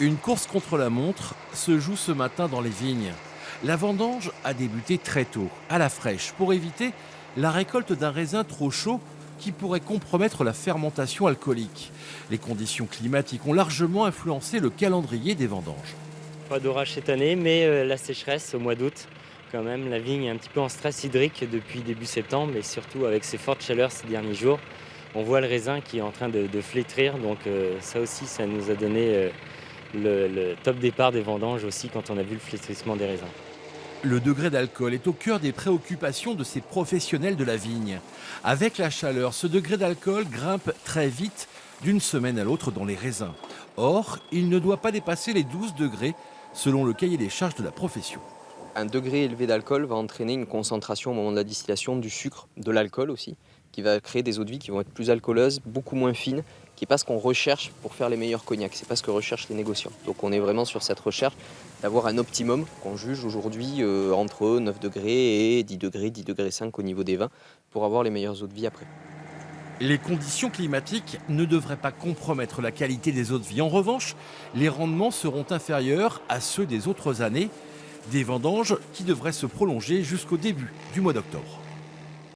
Une course contre la montre se joue ce matin dans les vignes. La vendange a débuté très tôt, à la fraîche, pour éviter la récolte d'un raisin trop chaud qui pourrait compromettre la fermentation alcoolique. Les conditions climatiques ont largement influencé le calendrier des vendanges. Pas d'orage cette année, mais la sécheresse au mois d'août, quand même, la vigne est un petit peu en stress hydrique depuis début septembre et surtout avec ces fortes chaleurs ces derniers jours. On voit le raisin qui est en train de flétrir, donc ça aussi, ça nous a donné le top départ des vendanges aussi quand on a vu le flétrissement des raisins. Le degré d'alcool est au cœur des préoccupations de ces professionnels de la vigne. Avec la chaleur, ce degré d'alcool grimpe très vite d'une semaine à l'autre dans les raisins. Or, il ne doit pas dépasser les 12 degrés selon le cahier des charges de la profession. Un degré élevé d'alcool va entraîner une concentration au moment de la distillation du sucre, de l'alcool aussi, qui va créer des eaux de vie qui vont être plus alcooleuses, beaucoup moins fines, qui n'est pas ce qu'on recherche pour faire les meilleurs cognacs, c'est pas ce que recherchent les négociants. Donc on est vraiment sur cette recherche d'avoir un optimum qu'on juge aujourd'hui entre 9 degrés et 10 degrés, 10 degrés 5 au niveau des vins, pour avoir les meilleures eaux de vie après. Les conditions climatiques ne devraient pas compromettre la qualité des eaux de vie. En revanche, les rendements seront inférieurs à ceux des autres années, des vendanges qui devraient se prolonger jusqu'au début du mois d'octobre.